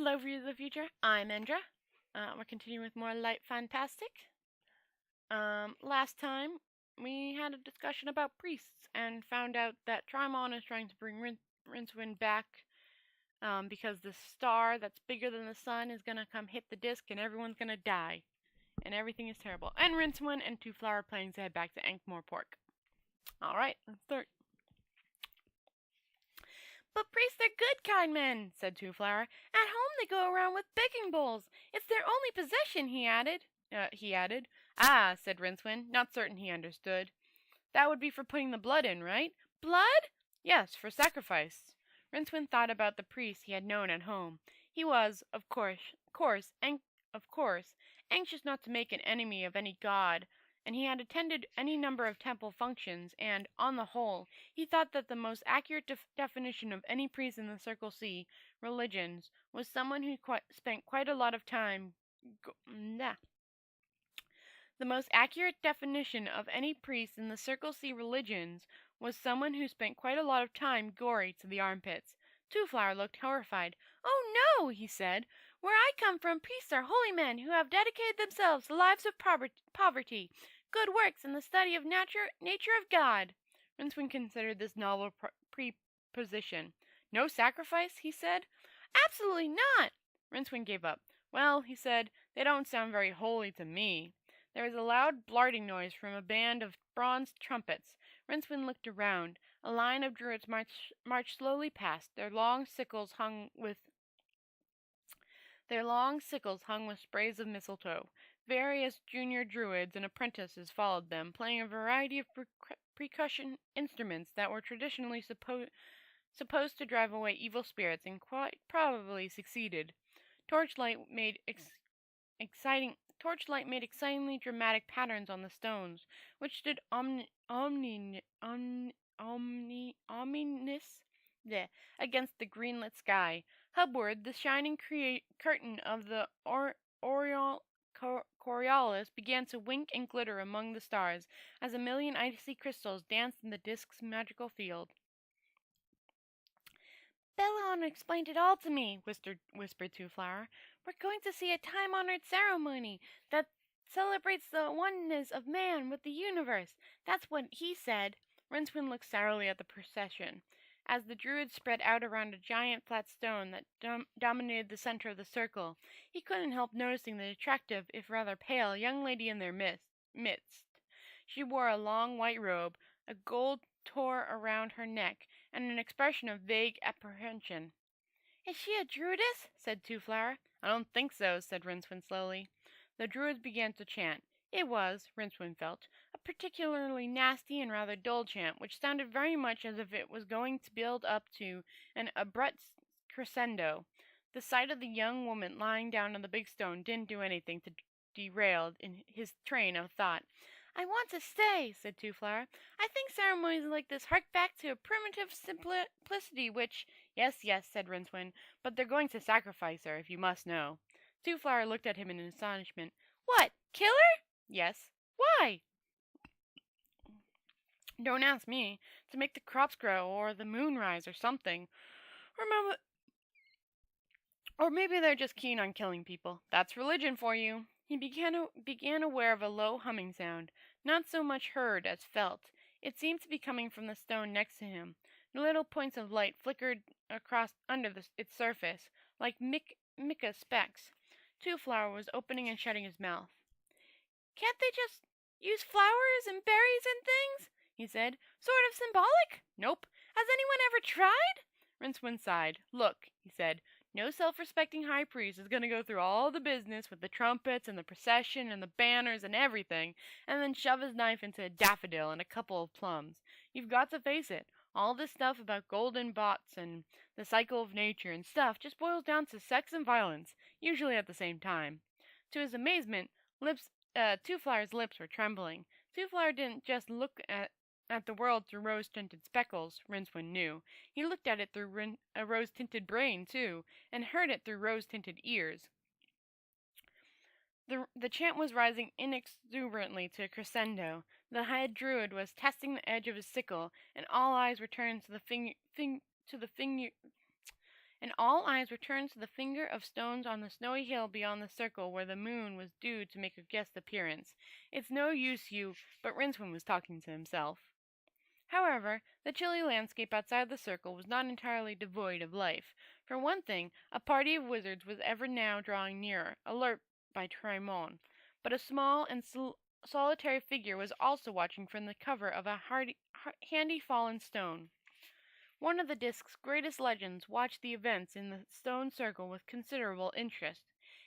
Hello, Views of the Future. I'm Endragh. We're continuing with more light fantastic. Last time we had a discussion about priests and found out that Trimon is trying to bring Rincewind back because the star that's bigger than the sun is gonna come hit the disc and everyone's gonna die. And everything is terrible. And Rincewind and Two Flower planning to head back to Ankh-Morpork. Alright, let's start. But priests are good, kind men, said Two Flower. At home they go around with begging bowls. It's their only possession, he added. Ah, said Rincewind, not certain he understood. That would be for putting the blood in, right? Blood? Yes, for sacrifice. Rincewind thought about the priests he had known at home. He was, of course, anxious not to make an enemy of any god, and he had attended any number of temple functions, and, on the whole, he thought that the most accurate definition of any priest in the Circle C religions was someone who spent quite a lot of time The most accurate definition of any priest in the Circle C religions was someone who spent quite a lot of time gory to the armpits. Two Flower looked horrified. "Oh, no," he said. "Where I come from, priests are holy men who have dedicated themselves to lives of poverty, good works, and the study of nature of God." Rincewind considered this novel preposition. "No sacrifice?" he said. "Absolutely not." Rincewind gave up. "Well," he said, "they don't sound very holy to me." There was a loud blarting noise from a band of bronze trumpets. Rincewind looked around. A line of druids marched slowly past, their long sickles hung with sprays of mistletoe. Various junior druids and apprentices followed them, playing a variety of percussion instruments that were traditionally supposed to drive away evil spirits, and quite probably succeeded. Torchlight made excitingly dramatic patterns on the stones, which stood ominous against the green-lit sky. Hubward, the shining curtain of the Coriolis began to wink and glitter among the stars as a million icy crystals danced in the disk's magical field. "Bellon explained it all to me," whispered Two Flower. "We're going to see a time-honored ceremony that celebrates the oneness of man with the universe. That's what he said." Rincewind looked sourly at the procession. As the druids spread out around a giant flat stone that dominated the center of the circle, he couldn't help noticing the attractive, if rather pale, young lady in their midst. She wore a long white robe, a gold tore around her neck, and an expression of vague apprehension. "Is she a druidess?" said Two Flower. "I don't think so," said Rincewind slowly. The druids began to chant. It was, Rincewind felt, a particularly nasty and rather dull chant, which sounded very much as if it was going to build up to an abrupt crescendo. The sight of the young woman lying down on the big stone didn't do anything to derail his train of thought. "I want to stay," said Two Flower. "I think ceremonies like this hark back to a primitive simplicity which—" "Yes, yes," said Rincewind, "but they're going to sacrifice her, if you must know." Two Flower looked at him in astonishment. "What? Kill her?" "Yes." "Why?" "Don't ask me. To make the crops grow, or the moon rise, or something. Or maybe they're just keen on killing people. That's religion for you." He began aware of a low humming sound, not so much heard as felt. It seemed to be coming from the stone next to him. Little points of light flickered across under its surface, like mica specks. Two Flower was opening and shutting his mouth. "Can't they just use flowers and berries and things?" he said. "Sort of symbolic?" "Nope. Has anyone ever tried?" Rincewind sighed. "Look," he said. "No self-respecting high priest is going to go through all the business with the trumpets and the procession and the banners and everything, and then shove his knife into a daffodil and a couple of plums. You've got to face it. All this stuff about golden bots and the cycle of nature and stuff just boils down to sex and violence, usually at the same time." To his amazement, Two Flower's lips were trembling. Two Flower didn't just look at the world through rose-tinted speckles, Rincewind knew. He looked at it through a rose-tinted brain, too, and heard it through rose-tinted ears. The chant was rising inexuberantly to a crescendo. The head druid was testing the edge of his sickle, and all eyes were turned to the and all eyes were turned to the finger of stones on the snowy hill beyond the circle where the moon was due to make a guest appearance. It's no use, but Rincewind was talking to himself. However, the chilly landscape outside the circle was not entirely devoid of life. For one thing, a party of wizards was ever now drawing nearer, alert by Tremont. But a small and solitary figure was also watching from the cover of a handy fallen stone. One of the Disc's greatest legends watched the events in the stone circle with considerable interest.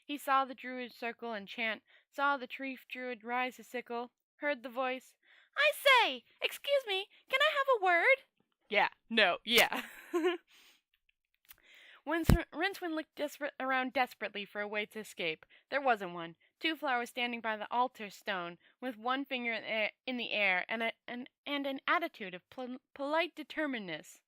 He saw the druid circle and chant, saw the chief druid rise his sickle, heard the voice, "I say! Excuse me, can I have a word?" Yeah, no, yeah. When Rincewind looked around desperately for a way to escape, there wasn't one. Twoflower was standing by the altar stone, with one finger in the air and an attitude of polite determinedness.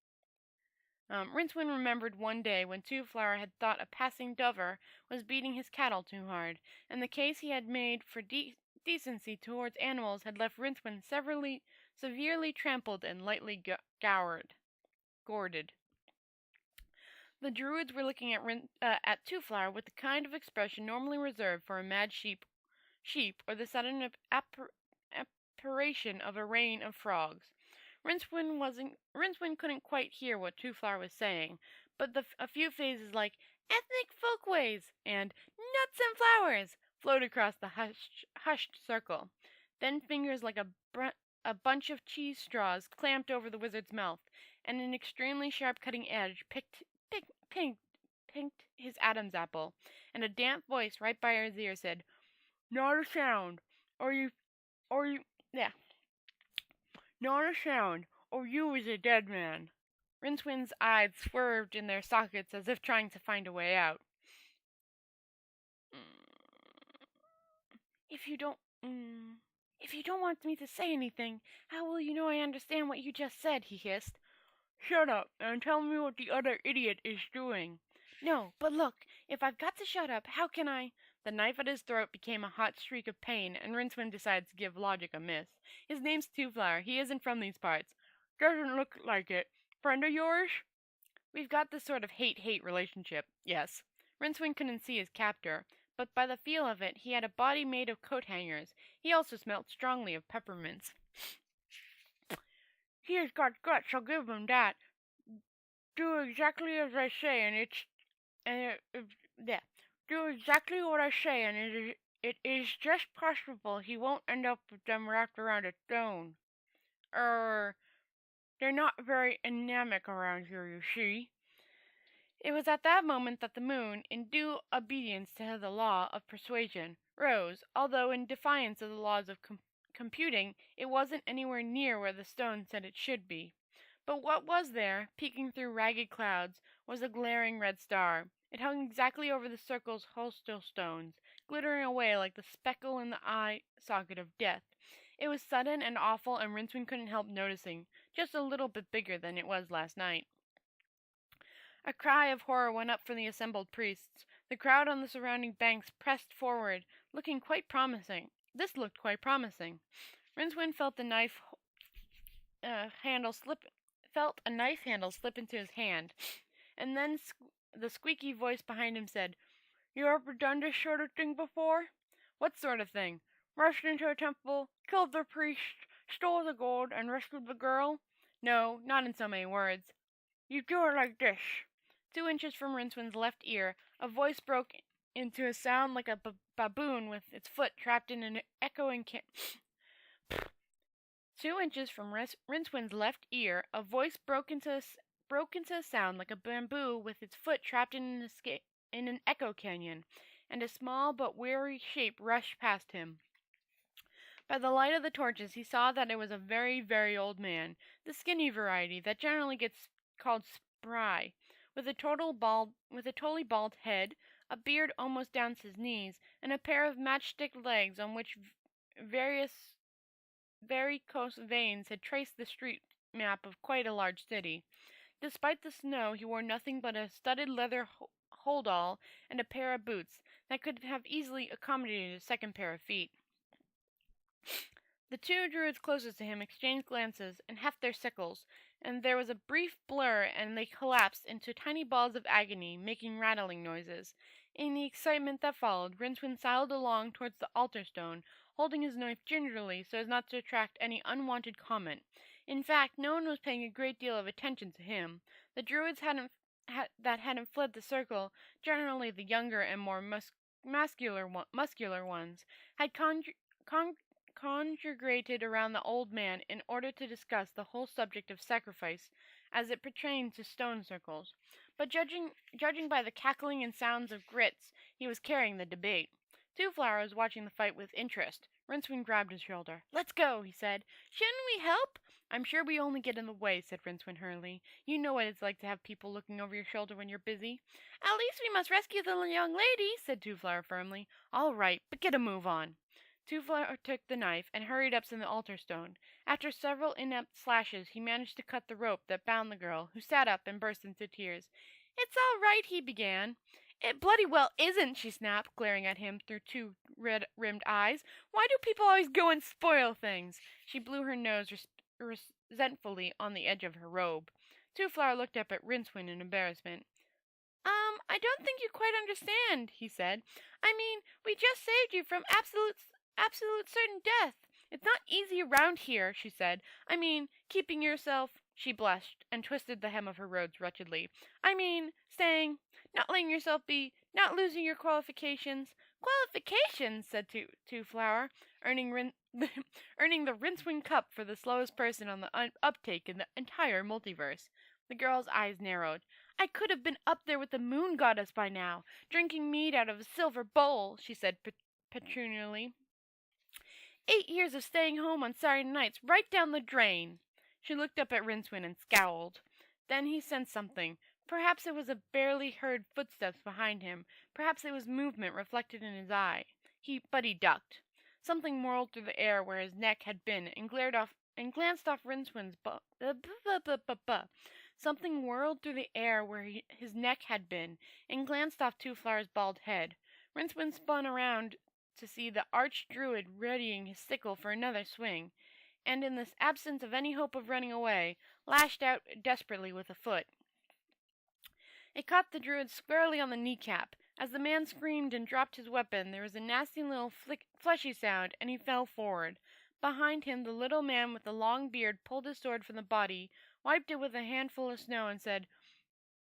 Rincewind remembered one day when Twoflower had thought a passing dover was beating his cattle too hard, and the case he had made for decency towards animals had left Rincewind severely trampled and lightly gourded. The druids were looking at Twoflower with the kind of expression normally reserved for a mad sheep, or the sudden apparition of a rain of frogs. Rincewind couldn't quite hear what Twoflower was saying, but a few phrases like "ethnic folkways" and "nuts and flowers" floated across the hushed circle. Then fingers like a bunch of cheese straws clamped over the wizard's mouth, and an extremely sharp cutting edge pinked his Adam's apple, and a damp voice right by his ear said, "Not a sound, not a sound, or you is a dead man." Rincewind's eyes swerved in their sockets as if trying to find a way out. If you don't want me to say anything, how will you know I understand what you just said?" he hissed. "Shut up, and tell me what the other idiot is doing." "No, but look, if I've got to shut up, how can I—" The knife at his throat became a hot streak of pain, and Rincewind decided to give logic a miss. "His name's Twoflower. He isn't from these parts." "Doesn't look like it. Friend of yours?" "We've got this sort of hate-hate relationship, yes." Rincewind couldn't see his captor, but by the feel of it, he had a body made of coat hangers. He also smelt strongly of peppermints. "He has got guts, I'll give him that. Do exactly as I say, do exactly what I say, and it is just possible he won't end up with them wrapped around a stone. They're not very anemic around here, you see." It was at that moment that the moon, in due obedience to the law of persuasion, rose, although in defiance of the laws of computing, it wasn't anywhere near where the stone said it should be. But what was there, peeking through ragged clouds, was a glaring red star. It hung exactly over the circle's hostel stones, glittering away like the speckle in the eye socket of death. It was sudden and awful, and Rincewind couldn't help noticing, just a little bit bigger than it was last night. A cry of horror went up from the assembled priests. The crowd on the surrounding banks pressed forward, looking quite promising. This looked quite promising. Rincewind felt a knife handle slip into his hand, and then the squeaky voice behind him said, "You ever done this sort of thing before?" "What sort of thing?" "Rushed into a temple, killed the priest, stole the gold, and rescued the girl?" "No, not in so many words." "You do it like this." 2 inches from Rincewind's left ear, a voice broke into a sound like a baboon with its foot trapped in an echoing 2 inches from Rincewind's left ear, a voice broke into a sound like a bamboo with its foot trapped in an echo canyon, and a small but weary shape rushed past him. By the light of the torches, he saw that it was a very, very old man, the skinny variety that generally gets called spry, with a totally bald head, a beard almost down to his knees, and a pair of matchstick legs on which various varicose veins had traced the street map of quite a large city. Despite the snow, he wore nothing but a studded leather holdall and a pair of boots that could have easily accommodated a second pair of feet. The 2 druids closest to him exchanged glances and heft their sickles, and there was a brief blur, and they collapsed into tiny balls of agony, making rattling noises. In the excitement that followed, Rincewind sidled along towards the altar stone, holding his knife gingerly so as not to attract any unwanted comment. In fact, no one was paying a great deal of attention to him. The druids that hadn't fled the circle, generally the younger and more muscular ones, had congregated around the old man in order to discuss the whole subject of sacrifice as it pertained to stone circles. But judging by the cackling and sounds of grits, he was carrying the debate. Twoflower was watching the fight with interest. Rincewind grabbed his shoulder. "Let's go," he said. "Shouldn't we help?" "I'm sure we only get in the way," said Rincewind hurriedly. "You know what it's like to have people looking over your shoulder when you're busy." "At least we must rescue the young lady," said Twoflower firmly. "All right, but get a move on." Twoflower took the knife and hurried up to the altar stone. After several inept slashes, he managed to cut the rope that bound the girl, who sat up and burst into tears. "It's all right," he began. "It bloody well isn't," she snapped, glaring at him through two red-rimmed eyes. "Why do people always go and spoil things?" She blew her nose resentfully on the edge of her robe. Twoflower looked up at Rincewind in embarrassment. I don't think you quite understand," he said. "I mean, we just saved you from absolute certain death. It's not easy around here," she said. "I mean, keeping yourself—" She blushed, and twisted the hem of her robes wretchedly. "I mean, staying, not letting yourself be, not losing your qualifications." "Qualifications," said Twoflower, earning the Rincewind cup for the slowest person on the uptake in the entire multiverse. The girl's eyes narrowed. "I could have been up there with the moon goddess by now, drinking mead out of a silver bowl," she said petulantly. "8 years of staying home on Saturday nights right down the drain." She looked up at Rincewind and scowled. Then he sensed something. Perhaps it was a barely heard footsteps behind him. Perhaps it was movement reflected in his eye. But he ducked. Something whirled through the air where his neck had been and glanced off Rincewind's Something whirled through the air where his neck had been and glanced off Twoflower's bald head. Rincewind spun around to see the arch-druid readying his sickle for another swing, and in this absence of any hope of running away, lashed out desperately with a foot. It caught the druid squarely on the kneecap. As the man screamed and dropped his weapon, there was a nasty little fleshy sound, and he fell forward. Behind him, the little man with the long beard pulled his sword from the body, wiped it with a handful of snow, and said,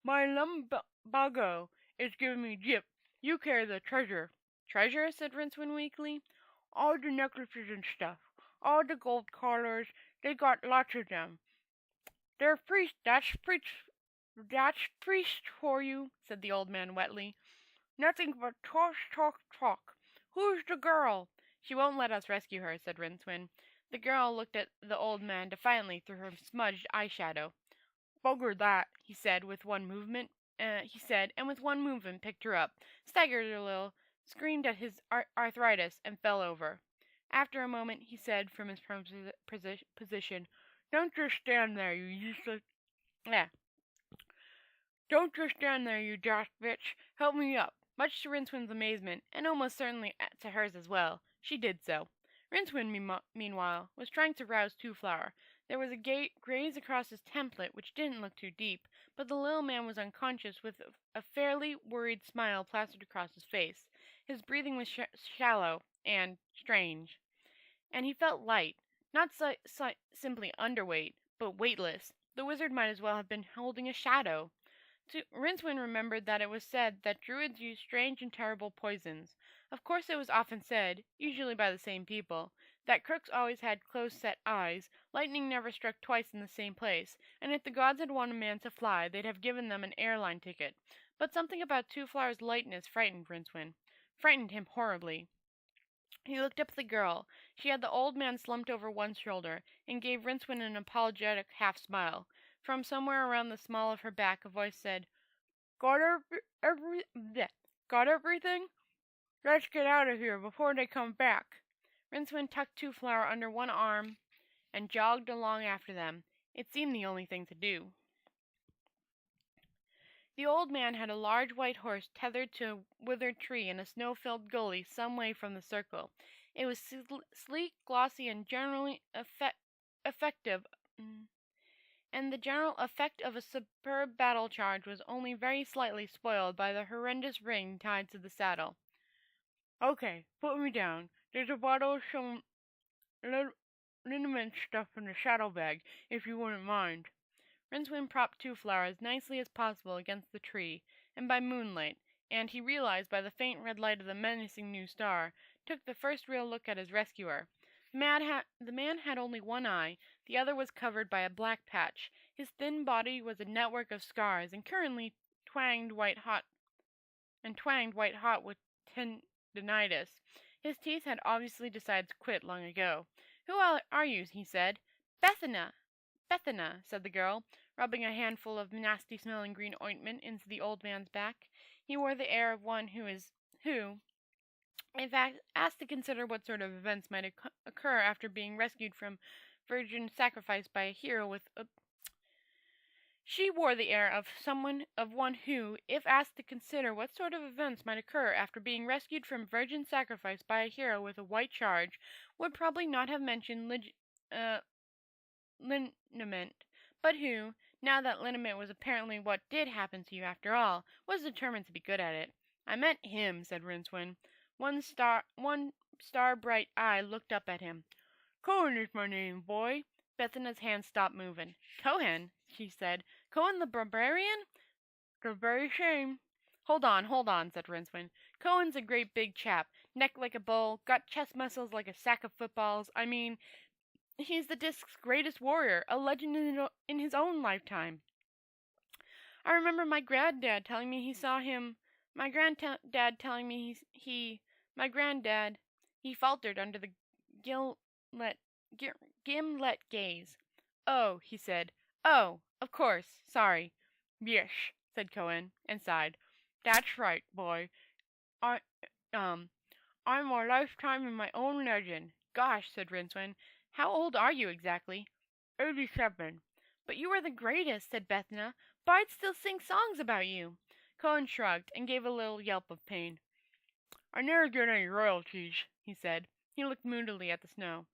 "My lumbago is giving me jip. You carry the treasure." "Treasure?" said Rincewind weakly. "All the necklaces and stuff. All the gold collars. They got lots of them. They're priest. That's priest for you," said the old man wetly. "Nothing but talk, talk, talk. Who's the girl?" "She won't let us rescue her," said Rincewind. The girl looked at the old man defiantly through her smudged eyeshadow. "Bugger that," he said, and with one movement picked her up, staggered a little, screamed at his arthritis, and fell over. After a moment, he said from his prone position, "Don't just stand there, you useless... Don't just stand there, you daft bitch. Help me up." Much to Rincewind's amazement, and almost certainly to hers as well, she did so. Rincewind, meanwhile, was trying to rouse Twoflower. There was a graze across his template, which didn't look too deep, but the little man was unconscious with a fairly worried smile plastered across his face. His breathing was shallow and strange, and he felt light, not simply underweight, but weightless. The wizard might as well have been holding a shadow. Rincewind remembered that it was said that druids used strange and terrible poisons. Of course it was often said, usually by the same people, that crooks always had close-set eyes, lightning never struck twice in the same place, and if the gods had wanted a man to fly, they'd have given them an airline ticket. But something about Twoflower's lightness frightened Rincewind. Frightened him horribly. He looked up at the girl. She had the old man slumped over one shoulder, and gave Rincewind an apologetic half-smile. From somewhere around the small of her back a voice said, Got everything? Let's get out of here before they come back." Rincewind tucked Twoflower under one arm and jogged along after them. It seemed the only thing to do. The old man had a large white horse tethered to a withered tree in a snow-filled gully some way from the circle. It was sleek, glossy, and generally effective. and the general effect of a superb battle charge was only very slightly spoiled by the horrendous ring tied to the saddle. Okay, put me down. There's a bottle of some liniment stuff in the saddlebag, if you wouldn't mind. Rincewind propped Two Flower as nicely as possible against the tree, and by moonlight, and he realized by the faint red light of the menacing new star, took the first real look at his rescuer. The man had only one eye, the other was covered by a black patch. His thin body was a network of scars, and currently twanged white hot with tendinitis. His teeth had obviously decided to quit long ago. Who are you? He said. Bethana, said the girl, rubbing a handful of nasty-smelling green ointment into the old man's back. He wore the air of one who, if asked to consider what sort of events might occur after being rescued from virgin sacrifice by a hero with a... She wore the air of one who, if asked to consider what sort of events might occur after being rescued from virgin sacrifice by a hero with a white charge, would probably not have mentioned liniment, but who, now that liniment was apparently what did happen to you after all, was determined to be good at it. I meant him, said Rincewind. One star-bright eye looked up at him. Cohen is my name, boy. Bethana's hand stopped moving. Cohen, she said. Cohen the barbarian? The very same. Hold on, said Rincewind. Cohen's a great big chap, neck like a bull, got chest muscles like a sack of footballs. I mean, he's the Disc's greatest warrior, a legend in his own lifetime. I remember my granddad telling me he saw him. My granddad telling me my granddad. He faltered under the gimlet gaze. Oh, he said. Oh, of course. Sorry. Yes, said Cohen, and sighed. That's right, boy. I'm a lifetime in my own legend. Gosh, said Rincewind. How old are you exactly? 87. But you are the greatest, said Bethana. Bards still sing songs about you. Cohen shrugged and gave a little yelp of pain. I never get any royalties, he said. He looked moodily at the snow.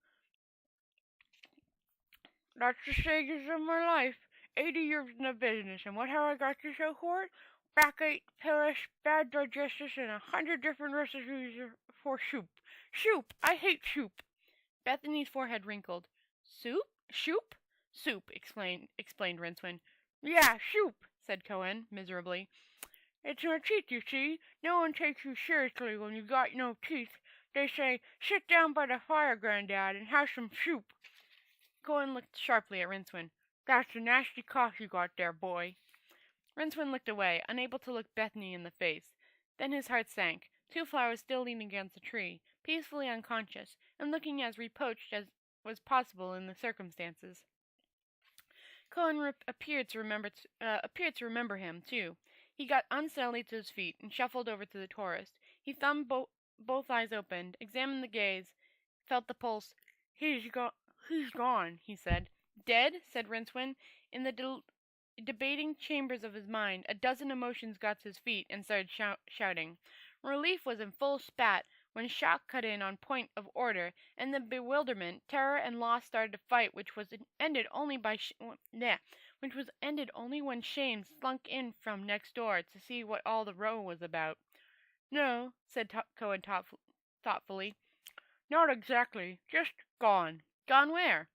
That's the stages of my life. 80 years in the business, and what have I got to show for it? Backache, pills, bad digestion, and 100 different recipes for soup. Soup! I hate soup! Bethany's forehead wrinkled. Soup? Shoop? Soup, explained Rincewind. Yeah, soup, said Cohen, miserably. It's my teeth, you see. No one takes you seriously when you got no teeth. They say, sit down by the fire, Granddad, and have some soup. Cohen looked sharply at Rincewind. That's a nasty cough you got there, boy. Rincewind looked away, unable to look Bethany in the face. Then his heart sank. Two Flower was still leaning against a tree, peacefully unconscious, and looking as reproached as was possible in the circumstances. Cohen appeared to remember him, too. He got unsteadily to his feet and shuffled over to the tourist. He thumbed both eyes open, examined the gaze, felt the pulse. He's gone, he said. Dead? Said Rincewind. In the debating chambers of his mind, a dozen emotions got to his feet and started shouting. Relief was in full spat when shock cut in on point of order, and the bewilderment, terror, and loss started a fight which was ended only when Shane slunk in from next door to see what all the row was about. No, said Cohen thoughtfully. Not exactly. Just gone. Gone where?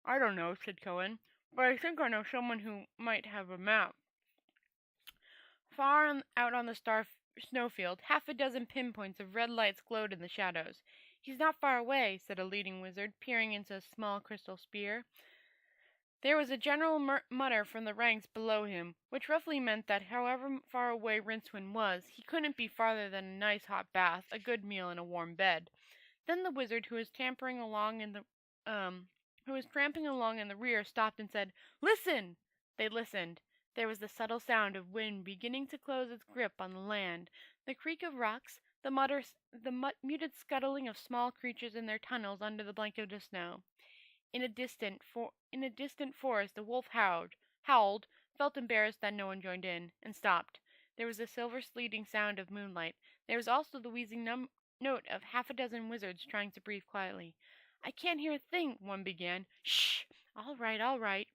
I don't know, said Cohen, but I think I know someone who might have a map. Far out on the snowfield, half a dozen pinpoints of red lights glowed in the shadows. He's not far away, said a leading wizard, peering into a small crystal sphere. There was a general mutter from the ranks below him, which roughly meant that however far away Rincewind was, he couldn't be farther than a nice hot bath, a good meal, and a warm bed. Then the wizard, who was tramping along in the rear, stopped and said, "Listen!" They listened. There was the subtle sound of wind beginning to close its grip on the land, the creak of rocks, the muted scuttling of small creatures in their tunnels under the blanket of snow. In a distant forest, a wolf howled, felt embarrassed that no one joined in, and stopped. There was the silver sleeting sound of moonlight. There was also the wheezing note of half a dozen wizards trying to breathe quietly. I can't hear a thing, one began. Shh! All right.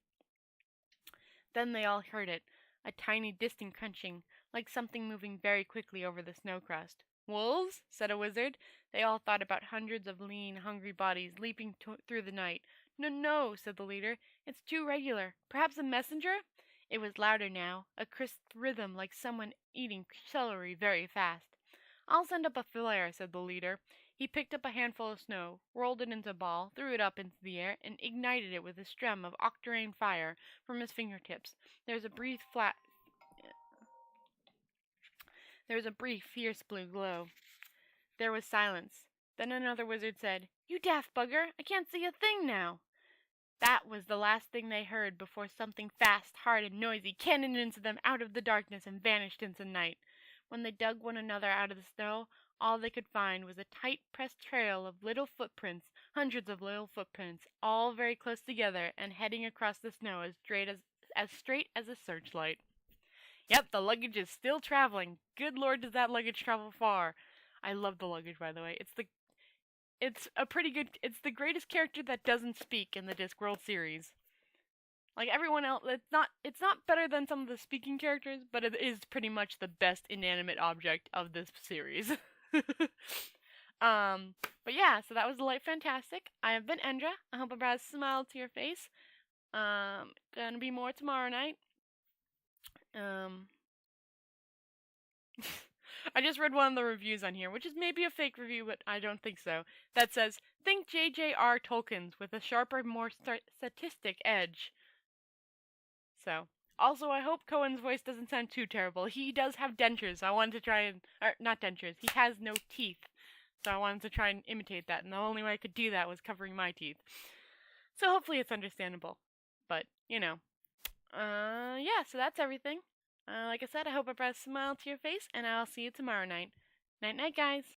Then they all heard it, a tiny distant crunching, like something moving very quickly over the snow crust. Wolves? Said a wizard. They all thought about hundreds of lean, hungry bodies leaping through the night. No, no, said the leader. It's too regular. Perhaps a messenger? It was louder now, a crisp rhythm like someone eating celery very fast. I'll send up a flare, said the leader. He picked up a handful of snow, rolled it into a ball, threw it up into the air, and ignited it with a stream of octarine fire from his fingertips. There was a brief, fierce blue glow. There was silence. Then another wizard said, You daft bugger, I can't see a thing now. That was the last thing they heard before something fast, hard, and noisy cannoned into them out of the darkness and vanished into night. When they dug one another out of the snow, all they could find was a tight-pressed trail of little footprints, hundreds of little footprints, all very close together and heading across the snow as straight as a searchlight. Yep, the luggage is still traveling. Good Lord, does that luggage travel far? I love the luggage, by the way. It's the greatest character that doesn't speak in the Discworld series. Like everyone else, it's not better than some of the speaking characters, but it is pretty much the best inanimate object of this series. But yeah, so that was Light Fantastic. I have been Endragh. I hope I brought a smile to your face. Gonna be more tomorrow night. I just read one of the reviews on here, which is maybe a fake review, but I don't think so, that says, think J.J.R. Tolkien's with a sharper, more statistic edge. So, also I hope Cohen's voice doesn't sound too terrible. He does have dentures, so I wanted to try and, not dentures, he has no teeth. So I wanted to try and imitate that, and the only way I could do that was covering my teeth. So hopefully it's understandable. But, yeah, so that's everything. Like I said, I hope I brought a smile to your face, and I'll see you tomorrow night. Night-night, guys.